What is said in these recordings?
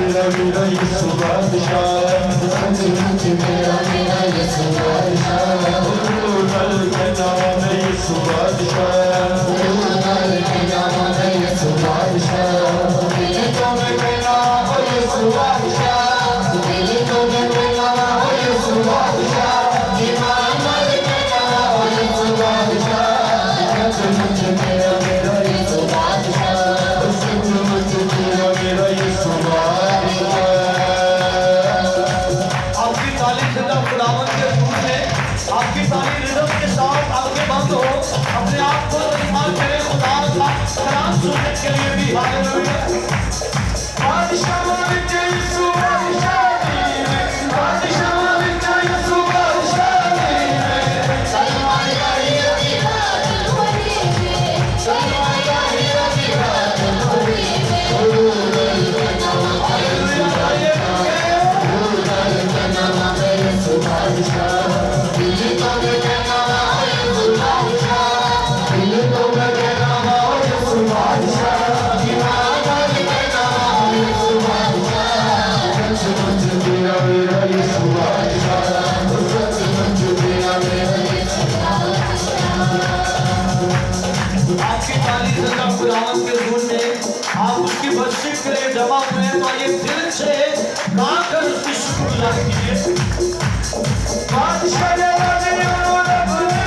मेरा मेरा यीशु बादशाह, सच मुच मेरा मेरा यीशु बादशाह, नल के नाम में यीशु बादशाह, नल के नाम में यीशु बादशाह, दिल तो में मेरा हो यीशु बादशाह, दिल तो में मेरा हो यीशु बादशाह, ईमान मल के नाम हो यीशु बादशाह, सच मुच मेरा मेरा यीशु बादशाह, सच मुच मेरा मेरा यीशु बादशाह। आपकी ताली सदा खुदावन के रूप में, आपकी ताली रिदम के साथ आगे बंद हो, अपने आप को इस्तेमाल करें खुदा का कलाम सुनने के लिए भी। हालेलुया। बादशाह विच यीशु बादशाह दी है, बादशाह विच यीशु बादशाह दी है, सलमान यारी की बात होई है, सलमान यारी की बात होई है, नल के नाम में यीशु बादशाह, नल के नाम में यीशु बादशाह, दिल तो में कहना हो यीशु बादशाह, दिल तो में कहना हो यीशु बादशाह, ईमान मल के नाम हो यीशु बादशाह, सच मुच मेरा मेरा यीशु बादशाह, सच मुच मेरा मेरा यीशु बादशाह। आपकी ताली सदा खुदावन के धुन में, आप उसकी वर्शिप के लिए जमा हुए हैं, तो ये दिल से गाकर उसकी शुक्रगुजारी कीजिए। बादशाह ने वाली रब ने बनाया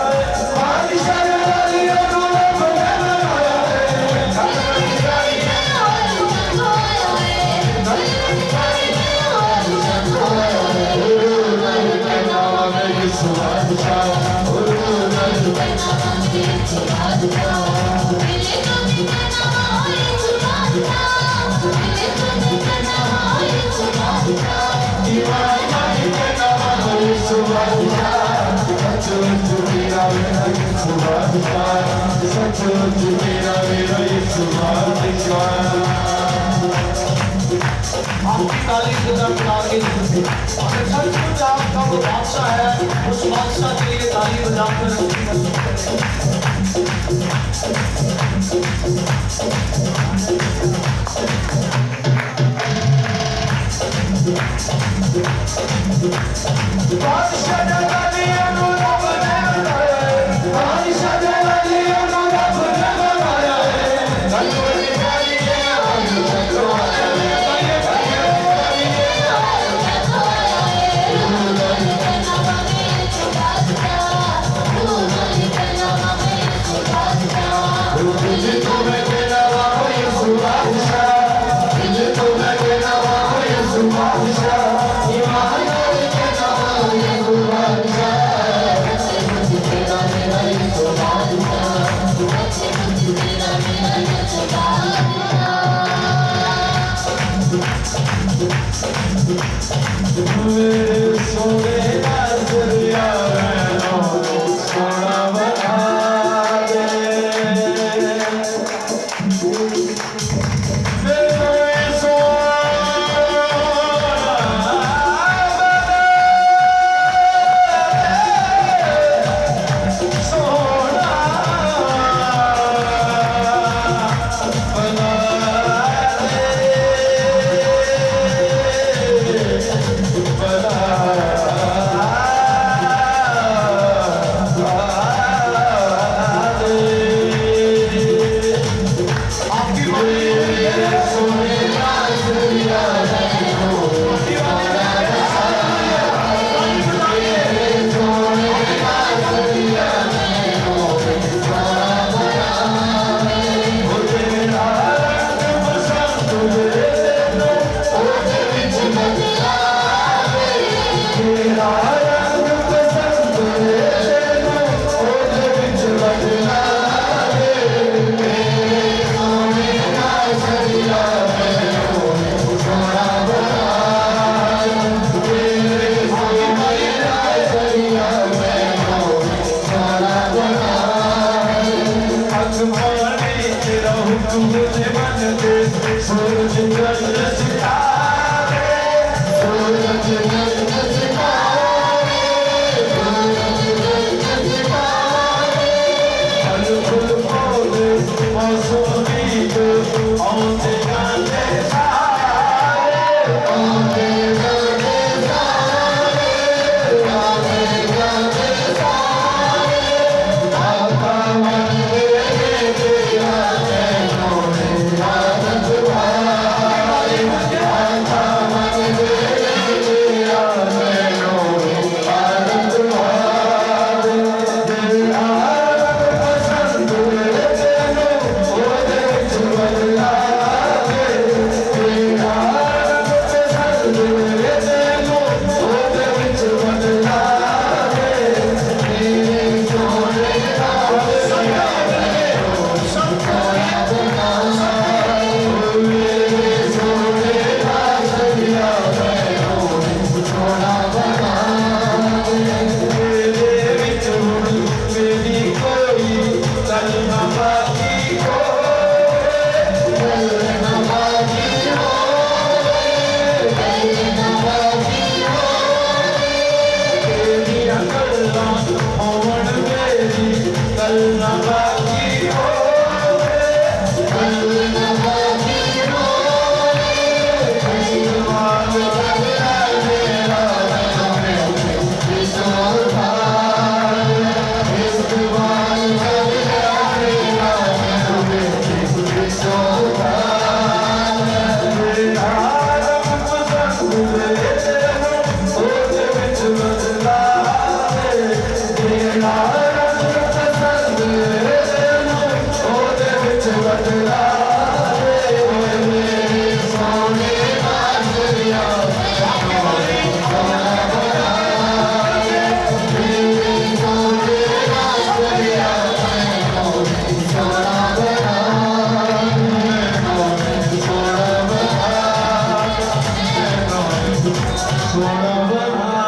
है, बादशाह ने वाली रब ने बनाया है, नल के नाम में यीशु बादशाह, नल के नाम में यीशु बादशाह, ईमान मल के नाम में यीशु बादशाह, सच मुच मेरा मेरा यीशु बादशाह, सच मुच मेरा मेरा यीशु बादशाह। आपकी ताली सदा खुदावन के धुन में, अगर सचमुच आपका वो बादशाह है, उस बादशाह के लिए ताली बजाकर उसकी वर्शिप बादशाह ने वाली रब ने बनाया है, बादशाह ने वाली रब ने बनाया है, नल के वाली ने बनाया है, दिल तो में मेरा हो यीशु बादशाह, दिल तो में मेरा हो यीशु बादशाह, ईमान मल के नाम हो यीशु बादशाह, सच मुच मेरा मेरा यीशु बादशाह, सच मुच मेरा मेरा यीशु बादशाह। मेरे सोने नजरिया मैनों सोना बना दे, मेरे सोना बना दे, बना सोना बना